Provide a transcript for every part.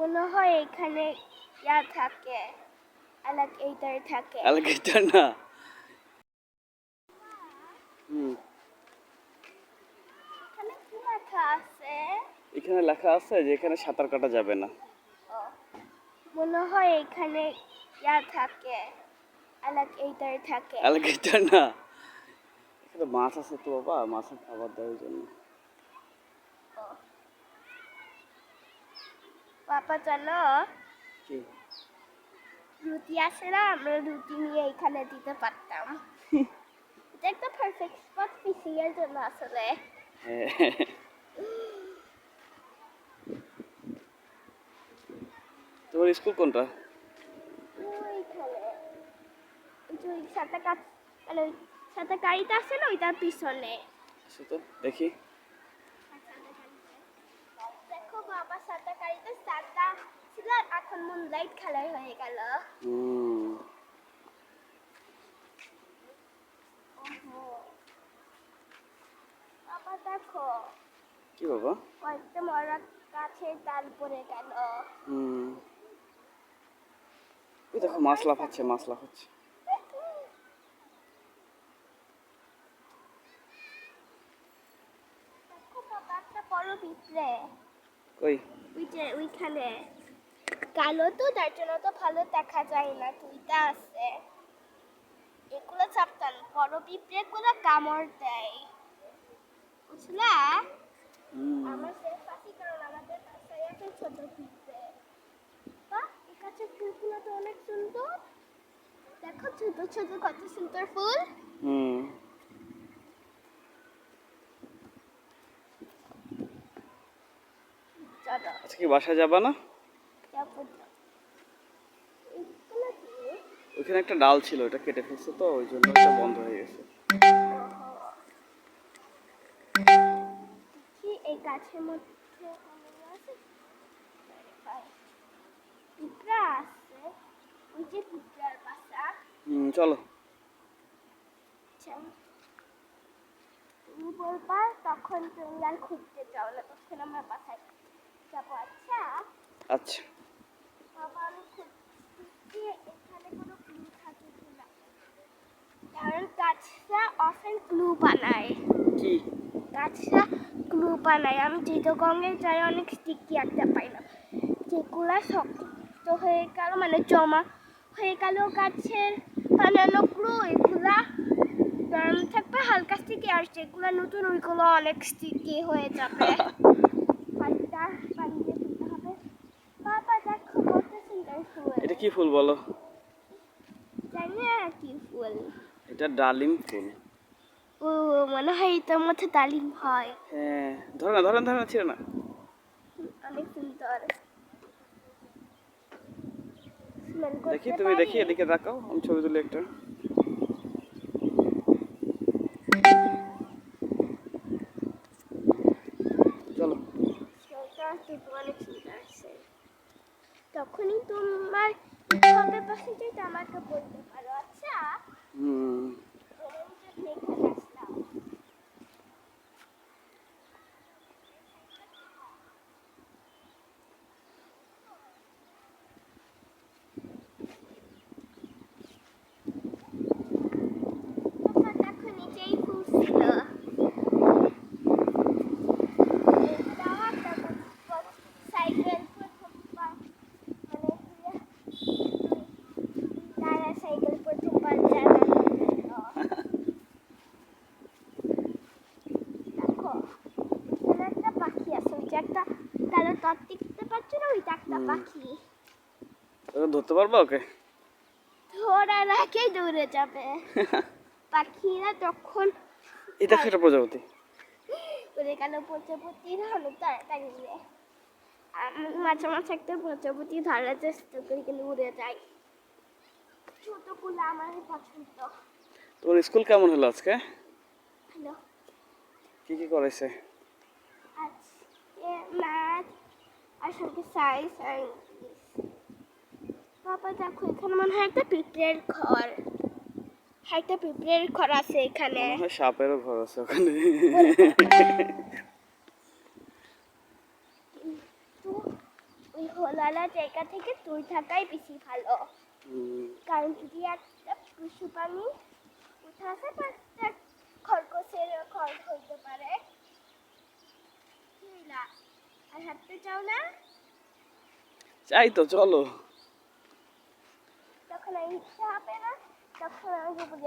মনে হয় এখানে ইয়া থাকে, অ্যালিগেটর থাকে। অ্যালিগেটর না। এখানে কি লেখা আছে? এখানে লেখা আছে যে এখানে সাঁতার কাটা যাবে না। ও, মনে হয় এখানে ইয়া থাকে, অ্যালিগেটর থাকে। অ্যালিগেটর না। এখানে মাছ আছে তো বাবা, মাছের খাবার দেওয়ার জন্য। ও, বাবা জানো কি? রুটি আছে না, আমরা রুটি নিয়ে এখানে দিতে পারতাম। এটা একটা পারফেক্ট স্পট ফিশিং এর জন্য আসলে। তোমার স্কুল কোনটা? ওইখানে ওই সাথে কাজ, মানে ওই সাথে গাড়িটা আছে না, ওইটার পিছনে। আসো তো দেখি। দেখো বাবা, সাথে গাড়িতে সাদা ছিল, এখন মুনলাইট কালার হয়ে গেল। ওহো, বাবা দেখো কি বাবা? কয়েকটা মরা গাছের ডাল পড়ে গেল। ওই দেখো মাছ লাফাচ্ছে, মাছ লাফাচ্ছে। দেখো বাবা, একটা বড় পিঁপড়ে। কই? ওই যে ওইখানে কালো তো, তার জন্য তো ভালো দেখা যায় না, দুইটা আছে। এগুলো সাবধান, বড় পিঁপড়ে গুলো কামড় দেয়, বুঝলা? আমার সেফ আছি কারণ আমাদের বাসায় আছে ছোট পিঁপড়ে। বাহ, এই গাছের ফুলগুলো তো অনেক সুন্দর। দেখো ছোট ছোট কত সুন্দর ফুল। চলো আজকে কি বাসায় যাবা না? যাবো না। এগুলো কি? ওইখানে একটা ডাল ছিল, ওটা কেটে ফেলছে তো ওই জন্য এটা বন্ধ হয়ে গেছে। কি এই গাছের মধ্যে আছে? পিঁপড়া আছে, ওই যে পিঁপড়ার বাসা। চলো। তুমি বলবা তখন তুমি আর খুঁজতে যাও না, তখন আমরা বাসায় যাবো। আচ্ছা আচ্ছা। বাবা, আমি খুঁজছি এখানে কোনো ক্লু থাকে কিনা, কারণ গাছরা অফেন ক্লু বানায়। কি? গাছরা ক্লু বানায়। আমি চিতগঙ্গে যাই, অনেক স্টিকি একটা পাই না, যেগুলা শক্ত হয়ে গেল, মানে জমা হয়ে গেল গাছের বানানো ক্লু, এগুলা নরম থাকবে, হালকা স্টিকি, আর যেগুলো নতুন ওইগুলো অনেক স্টিকি হয়ে যাবে। পানিটা পানি দিয়ে দিতে হবে। বাবা দেখো কত সুন্দর ফুল। এটা কি ফুল বলো? জানি না কি ফুল। এটা ডালিম ফুল। ও, মনে হয় এটার মধ্যে ডালিম হয়। হ্যাঁ, ধরে না, ধরেন ধরেন, ছিল না। অনেক সুন্দর স্মেল দেখি, করতে তুমি পারি। দেখি, এদিকে তাকাও, আমি ছবি তুলি একটা। চলো। স্মেলটা কিন্তু অনেক সুন্দর আছে। তখনই তোমার ইচ্ছে হবে পাশে যেতে আমাকে বলতে পারো। আচ্ছা এখানে আসলাম। বাবা দেখো নিচেই ফুল ছিল। এটাও একটা সাইকেল প্রথমবার, মানে দাঁড়া সাইকেল প্রথমবার চালানো ছিল। দেখো এখানে একটা পাখি আছে, ওই যে একটা কালো টপ দেখতে পাচ্ছ না, ওইটা একটা পাখি। ধরতে পারবা ওকে? ধরার আগে দৌড়ে যাবে। পাখিরা তখন এই দেখো একটা প্রজাপতি। উড়ে গেল প্রজাপতির অনেক তাড়াতাড়ি উড়ে। আমি মাঝে মাঝে একটা প্রজাপতি ধরার চেষ্টা করি, কিন্তু উড়ে যায়। ছোটগুলো আমার পছন্দ। তোমার স্কুল কেমন হলো আজকে? হ্যালো, কি কি করাইছে? আজকে ম্যাথ আর সঙ্গে সায়েন্স আর ইংলিশ। বাবা দেখো এখানে মনে হয় একটা পিঁপড়ের ঘর। হ্যাঁ, একটা পিঁপড়ের ঘর আছে এখানে। মনে হয় সাপেরও ঘর আছে ওখানে। তো ওই খোলালা জায়গা থেকে দূর থাকাই বেশি ভালো। হুম, কারণ যদি একটা পশু প্রাণী উঠে আসে বা একটা খরগোশের ঘর হইতে পারে। বুঝলা? আর হাঁটতে চাও না? চাই তো, চলো। তখন আর ইচ্ছা হবে না, তখন আমি বলি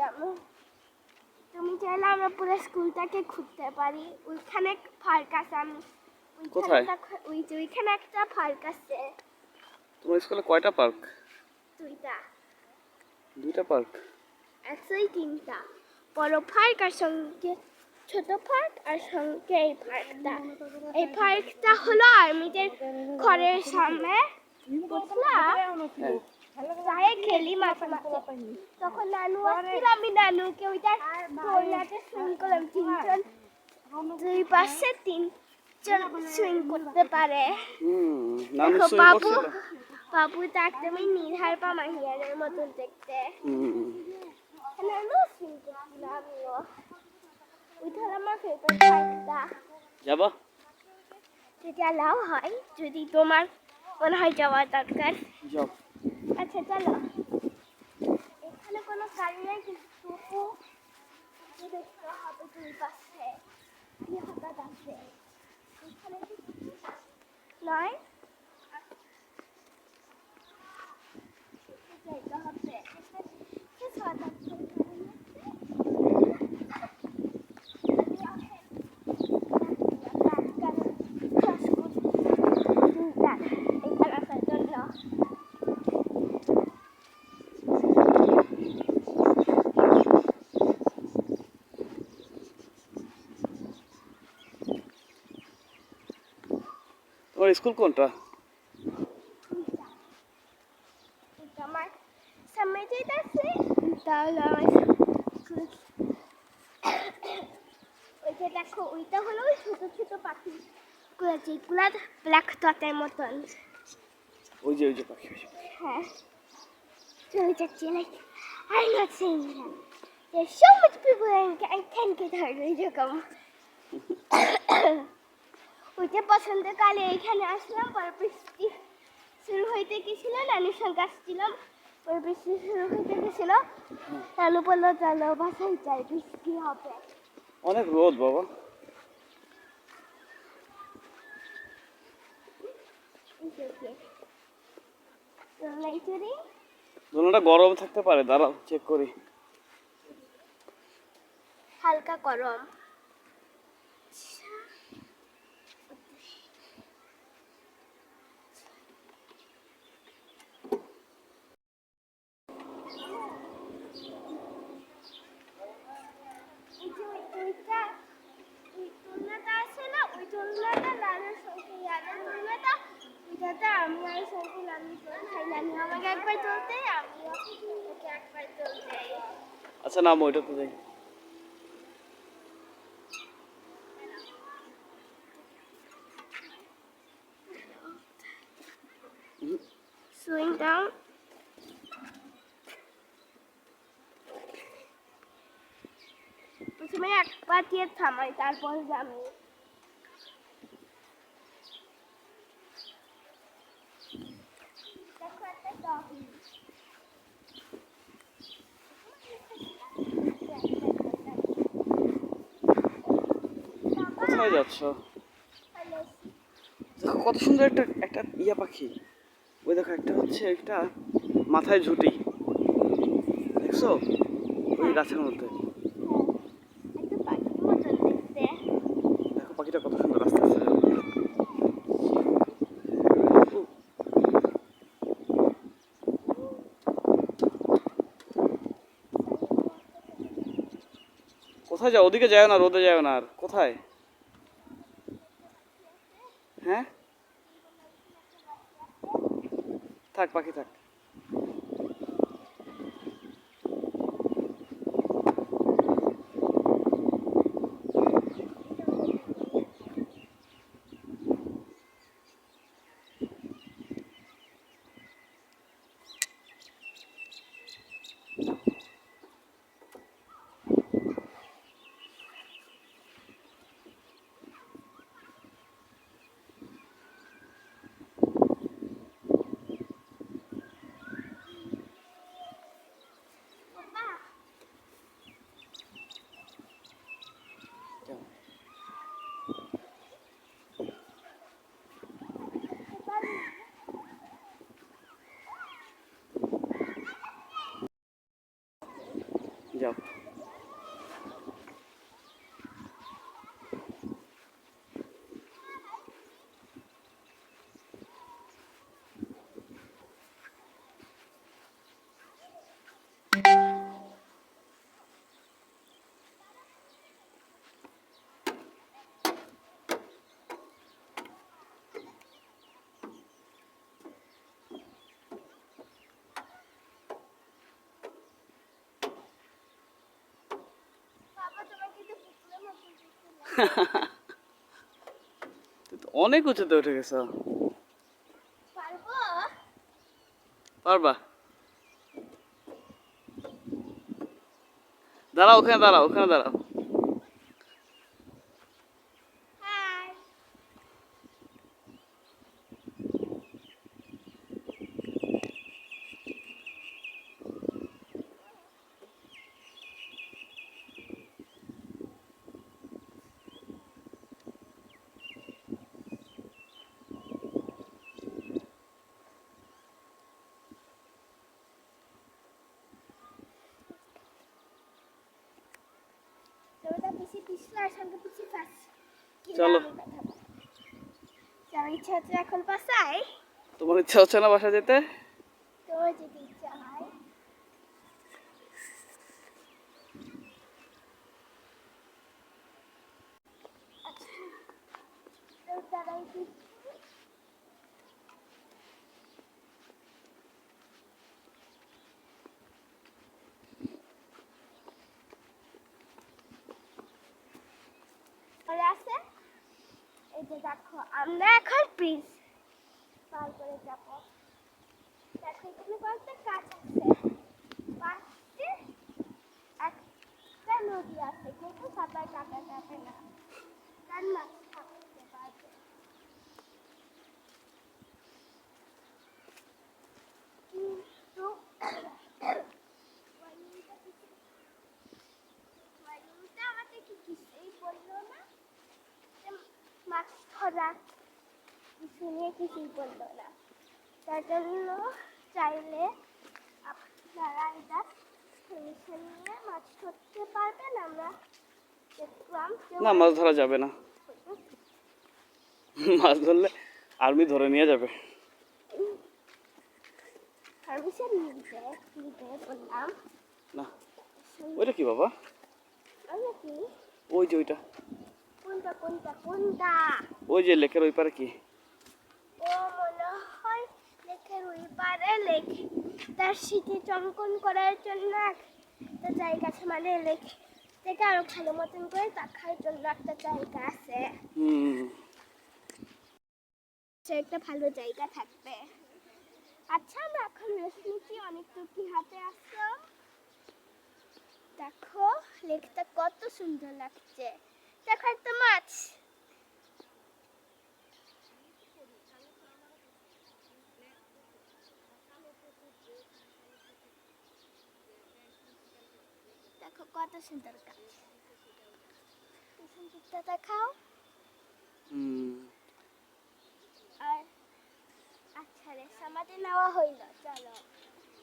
তুমি চাইলে আমরা পুরো স্কুলটাকে ঘুরতে পারি। ওইখানে পার্ক আছে, আমি কোথায়? ওইখানে একটা পার্ক আছে। তোমার স্কুলে কয়টা পার্ক? দুইটা, 2টা পার্ক? একশোই 3টা। বড় পার্ক আর সঙ্গে ছোট পার্ক আর সঙ্গে এই পার্কটা। এই পার্কটা হলো আর্মিদের ঘরের সামনে। বুঝলা? হ্যাঁ। যাই খেলি মাঝে মাঝে। তখন নানু আসছিল, আমি নানুকে ওইটা দোলনাতে সুইং করলাম। 3জন, দুই পাশে 3জন সুইং করতে পারে। নানু দেখো সুইং বাবু, করছিল? বাবুটা একদমই নির্হার পা মাহিয়ারের মতন দেখতে। হুম। নানু সুইং করছিল, আমিও। ওইটা হলো আমার ফেভারিট পার্কটা। যাবা? যদি অ্যালাউ হয়, যদি তোমার মনে হয় যাওয়ার দরকার। যাও। আচ্ছা চলো। এখানে কোনো গাড়ি নাই, কিন্তু তবু দেখতে হবে দুই পাশে কি হঠাৎ আছে। এখানে নয় যাইতে হবে। কিছু হঠাৎ করে গাড়ি আছে। এখানে আসার জন্য তোমার স্কুল কোনটা? আমার সামনে যেটা আছে তাহলে আমার স্কুল। ওই যে দেখো, ওইটা হলো ওই ছোট ছোট পাখি গুলো, যেগুলা ব্ল্যাক ডটের মতন। ওই যে পাখি, ওই যে পাখি। হ্যাঁ, চলে যাচ্ছি। Like I'm not saying that. There's so much people I can't get hurt এরকম। ওইটা বসন্তকালে এখানে আসলাম, পরে বৃষ্টি শুরু হইতে গেছিল, নানুর সঙ্গে আসছিলাম, পরে বৃষ্টি শুরু হইতে গেছিল। নানু বললো চলো বাসায় যাই, বৃষ্টি হবে। অনেক রোদ বাবা। দোলনাটা গরম থাকতে পারে, দাঁড়াও চেক করি। হালকা গরম। এই যে ওই দোলনাটা আছে না, ওই দোলনাটা নানুর সঙ্গে ইয়াদের দোলনাটা, ওইটাতে আমি আর সঙ্গে নানু খাই। নানু আমাকে একবার তুলতে, আমিও ওকে একবার তুলতে। আচ্ছা নামো, ওইটাতে যাই। Slowing down. প্রথমে একবার দিয়ে থামাই, তারপর আমি। দেখো একটা ডগি। কোথায় যাচ্ছ? দেখো কত সুন্দর একটা একটা ইয়া পাখি। ওই দেখো, একটা হচ্ছে একটা মাথায় ঝুঁটি, দেখছো? ওই গাছের মধ্যে। একটা পাখির মতন দেখতে। দেখো পাখিটা কত সুন্দর আস্তে আস্তে যাচ্ছে। কোথায় যাও? ওদিকে যাও না, রোদে যাও না। আর কোথায়? হ্যাঁ, থাক পাখি থাক। তুই তো অনেক উঁচুতে উঠে গেছ। পারবো? পারবা? দাঁড়াও, ওখানে দাঁড়াও, ওখানে দাঁড়াও। হাই। তোমরা পিছিয়ে পিছলে আর সঙ্গে পিছিয়ে ফাঁস। চলো। আমার ইচ্ছা হচ্ছে এখন বাসায়। তোমার ইচ্ছা হচ্ছে না বাসা যেতে? তোমার যদি ইচ্ছা হয়। আচ্ছা, তো দাঁড়াই কি? পরে আছে এই যে দেখো আমরা এখন ব্রিজ পার করে যাব। দেখো এখানে কয়েকটা গাছ আছে, পাশে একটা নদী আছে কিন্তু সাঁতার কাটা যাবে না, কারণ মাছ থাকতে পারবে। কিন্তু ওয়াইটা আমাকে কি কিছুই বললো না, যে মাছ ধরা কিছু নিয়ে কিছুই বললো না। তার জন্য চাইলে আপনারা এটা পারমিশন নিয়ে মাছ ধরতে পারবেন। আমরা দেখলাম না, মাছ ধরা যাবে না। মাছ ধরলে আর্মি ধরে নিয়ে যাবে। পারমিশন নিতে বললাম। না, ওইটা কি বাবা? আমরা কি ওই যে ওইটা, কোনটা কোনটা কোনটা? ওই যে লেকের ওই পারে কি? ও মনে হয় লেকের ওই পারে লেক, তার স্মৃতি চঙ্কন করার জন্য একটা জায়গা আছে, মানে লেক থেকে আরো ভালো মতন করে দেখার জন্য একটা জায়গা আছে। সে একটা ভালো জায়গা থাকবে। আচ্ছা, আমরা এখন রেস্ট নিচ্ছি, অনেকটুকু হাতে আসলাম। দেখো লেকটা কত সুন্দর লাগছে। দেখো একটা মাছ। দেখো কত সুন্দর গাছ। সুন্দরটা দেখাও। আর আচ্ছা রেস আমাদের নেওয়া হইল, চলো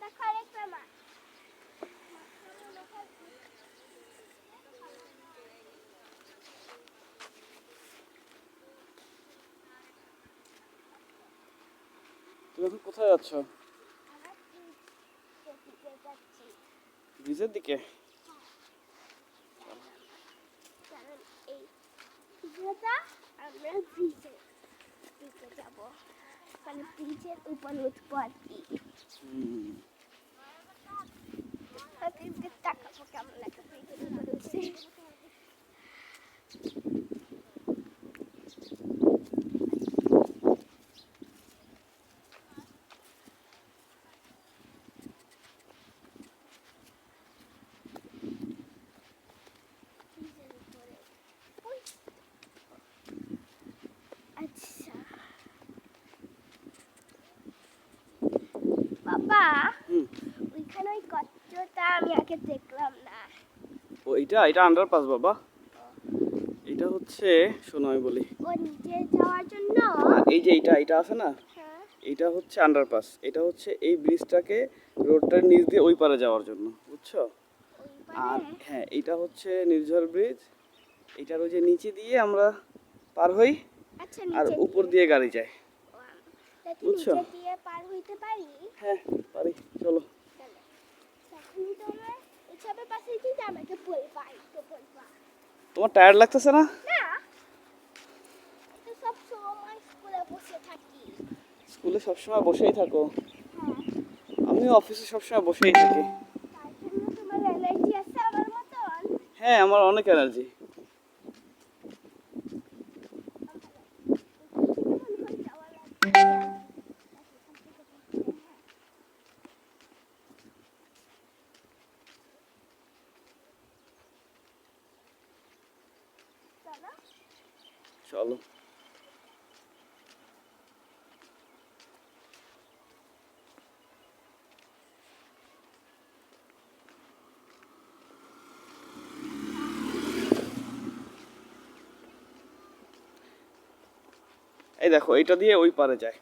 দেখো আরেকটা মাছ। তুমি এখন কোথায় যাচ্ছ? আমরা দিকে যাচ্ছি, ব্রিজের দিকে? কারণ এই ভিডিওটা আমরা ব্রিজের দিকে যাবো, মানে ব্রিজের উপর উঠবো আর কি। টাকা কেমন লাগে ব্রিজের উপরে উঠছে। আচ্ছা বাবা, ওইখানে ওই কচ্ছটা আমি আগে দেখলাম না। ও এটা আন্ডারপাস বাবা। এটা হচ্ছে, শোনো আমি বলি। ও নিচে যাওয়ার জন্য? এই যে এটা আছে না, হ্যাঁ, এটা হচ্ছে আন্ডারপাস। এটা হচ্ছে এই ব্রিজটাকে রোডটার নিচ দিয়ে ওই পারে যাওয়ার জন্য, বুঝছো? ওই আর পারে। হ্যাঁ, এটা হচ্ছে নির্ঝর ব্রিজ। এটার ওই যে নিচে দিয়ে আমরা পার হই, আচ্ছা আর নিচে উপর দিয়ে গাড়ি যায়। নাকি বুঝছো? নিচে দিয়ে পার হইতে পারি? হ্যাঁ পারি, চলো। চলো, তখনই তোমার এসবের পাশে কি আমাকে বলবা, একটু বলবা। তোমার টায়ার্ড লাগতেছে না? না, তো সব সময় স্কুলে বসে থাকি। স্কুলে সবসময় বসেই থাকো? হ্যাঁ, আমিও অফিসে সবসময় বসেই থাকি। তার জন্য তোমার অ্যালার্জি আছে আমার মতন? হ্যাঁ, আমার অনেক এনার্জি। চলো। এই দেখো, এটা দিয়ে ওই পারে যায়,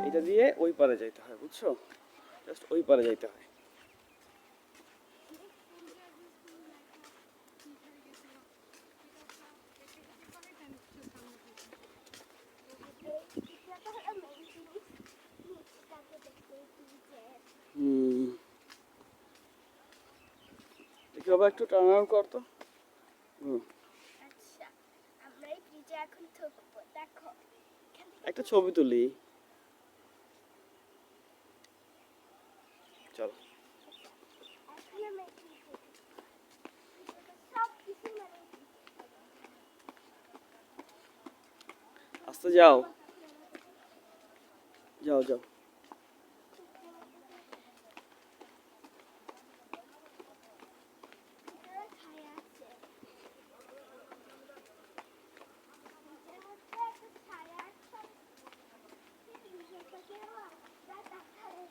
এটা দিয়ে ওই পারে যাইতে হয়, বুঝছো? জাস্ট ওই পারে যাইতে হয়। হুম, দেখি বাবা একটু টার্ন আরাউন্ড কর তো। হুম, আচ্ছা, আমরা এই ব্রিজে এখন থাকবো। দেখো এখান থেকে একটা ছবি তুলি, চলো। এখন আমরা এই ব্রিজে থাকবো। সব কিছু মানে আস্তে যাও, যাও যাও। ভিতরে ছায়া আছে। ব্রিজের মধ্যে একটা ছায়া আছে। ব্রিজের পাশে রাস্তা দেখায়।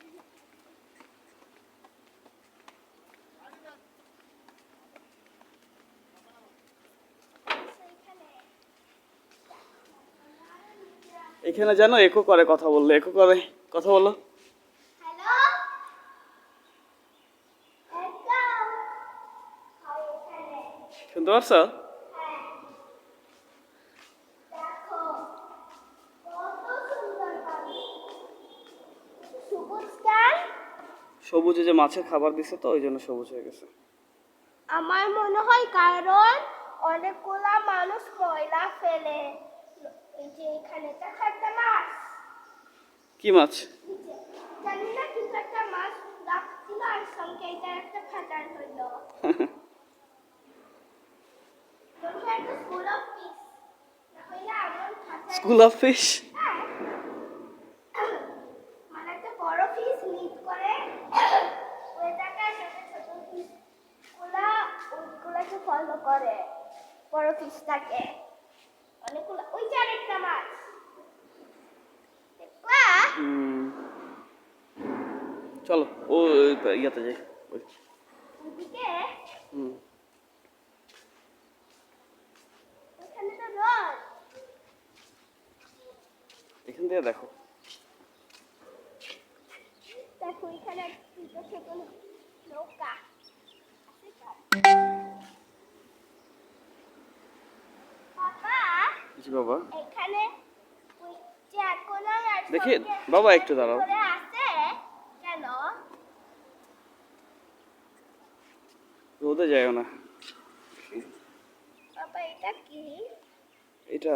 সেইখানে এখানে জানো একো করে কথা বললে, একো করে কথা বলো। হ্যালো, একদম হয় এখানে। শুনতে পারছো? হ্যাঁ, দেখো কত সুন্দর পানি। সবুজ গাছ। সবুজে যে মাছের খাবার দিছে তো ওই জন্য সবুজ হয়ে গেছে। আমার মনে হয় কারণ অনেকগুলা মানুষ ময়লা ফেলে। এই যে এখানে দেখো একটা মাছ। কি মাছ? জানি না কিন্তু একটা মাছ রাখছিল আর সঙ্গে এটা একটা ফাটার হইলো। মনে হয় একটা স্কুল অফ পিস। না হইলে এমন ফাটার। School of fish. হ্যাঁ, মানে একটা বড় পিস লিড করে ওই জায়গায় ছোট ছোট পিস গুলা ওইগুলাকে ফলো করে বড় পিসটাকে। অনেকগুলো ওই যে আরেকটা মাছ দেখলা। চলো ও ইয়াতে যাই। ওইদিকে হুম, ওখানে তো রোদ। এখান থেকে দেখো। দেখো এখানে দুটো ছোট নৌকা আছে কার? বাবা জি বাবা। এখানে ওই যে এখন আর দেখি সঙ্গে বাবা একটু দাঁড়াও। করে আছে কেন? রোদে যাইও না। বাবা এটা কি? এটা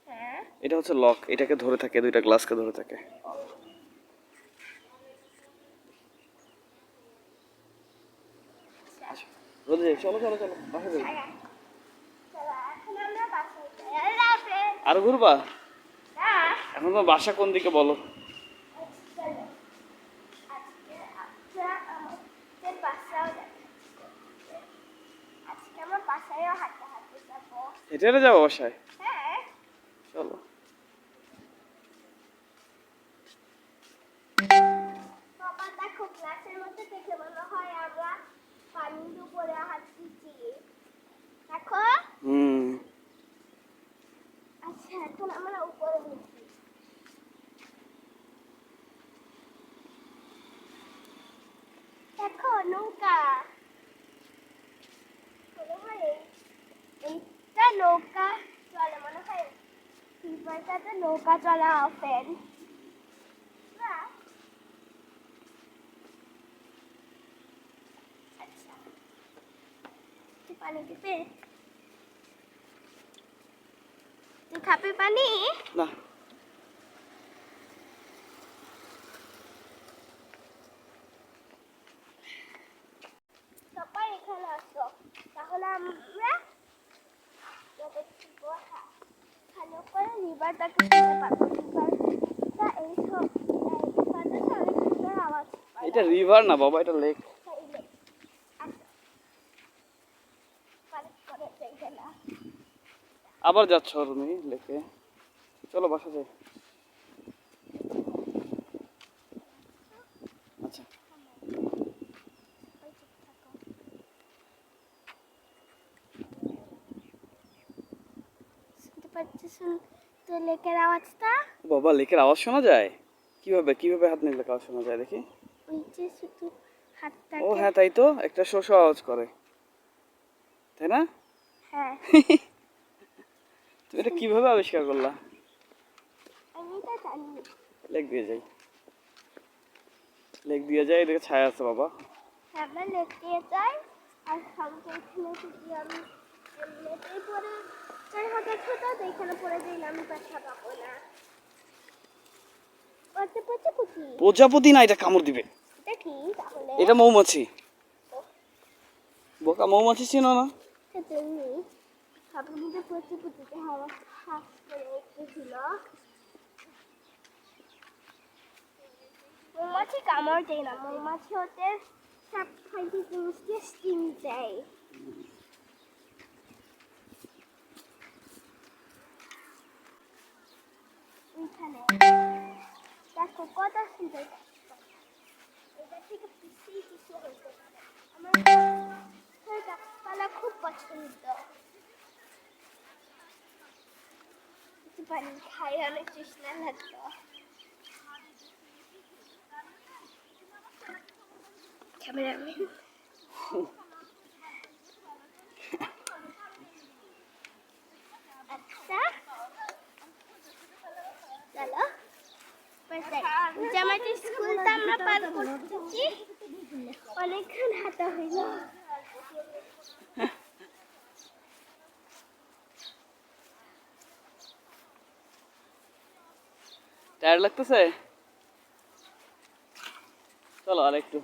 হ্যাঁ, এটা হচ্ছে লক, এটাকে ধরে থাকে, দুইটা গ্লাসকে ধরে থাকে। আচ্ছা, রোদে যাই, চলো চলো চলো বাসা যাই। ছায়া। চলো এখন আমরা বাসায় যাই। আল্লাহ হাফেজ। আর ঘুরবা? না, এখন তো বাসা কোন দিকে বলো? চলো আজকে আমরা আমাদের বাসাও দেখাচ্ছি। আজকে আমার বাসায়ও হাঁটতে হাঁটতে যাবো। হেঁটে হেঁটে যাবো বাসায়? হ্যাঁ, চলো। বাবা দেখো গ্লাসের মধ্যে দেখে মনে হয় আমরা পানির উপরে হাঁটতেছি। দেখো। হুম, আচ্ছা এখন আমরা উপরে উঠি। দেখো নৌকা। মনে হয় এইটা নৌকা চলে, মনে হয় রিভারটাতে নৌকা চলা অফেন। আচ্ছা, তুই পানি দিবে? তুই খাবি পানি? না সবাই এখানে আসো, তাহলে আমরা ভালো করে রিভারটাকে শুনতে পাবো। রিভারটা এইসব রিভারটাতে অনেক সুন্দর আওয়াজ পায়। এটা রিভার না বাবা, এটা লেক। চাইলে আসো, পানি করে চাইবে না। আবার যাচ্ছ তুমি লেকে, চলো বাসা যাই। আচ্ছা শুনতে পাচ্ছিস তো লেকের আওয়াজটা? বাবা, লেকের আওয়াজ শোনা যায়? কিভাবে কিভাবে হাত নিলে আওয়াজ শোনা যায় দেখি? ওই যে শুধু ও হাতটাকে। হ্যাঁ, তাই তো, একটা শো আওয়াজ করে, তাই না? হ্যাঁ, তুমি এটা কিভাবে আবিষ্কার করলা? আমি তো জানি। লেক দিয়ে যাই, লেক দিয়ে যাই, এদিকে ছায়া আছে বাবা। আমরা লেক দিয়ে যাই আর সঙ্গে এখানে যদি আমি এমনিতেই পরে যাই হঠাৎ হঠাৎ এখানে পড়ে যাই না, আমি ব্যথা পাবো না। পড়তে পড়তে পুঁতি। প্রজাপতি না, এটা কামড় দিবে। এটা কি তাহলে? এটা মৌমাছি। বোকা, মৌমাছি চিনো না? সেজন্যই সবের মধ্যে পড়তে পুঁতিতে হাওয়া শ্বাস করে উঠেছিল। মৌমাছি কামড় দেয় না, মৌমাছি ওদের সব খাইতে জিনিসকে স্টিম দেয়। ওইখানে দেখো কত সুন্দর, এটা থেকে পিছিয়ে পিছিয়ে হইতে পারে। আমার গাছপালা খুব পছন্দ। একটু পানি খাই, অনেক তৃষ্ণা লাগতো। ক্যামেরাম্যান, আচ্ছা চলো জামাটি স্কুলটা আমরা পার করতেছি, অনেকক্ষণ হাঁটা হইল। টায়ার লাগতেছে? চলো আর একটু।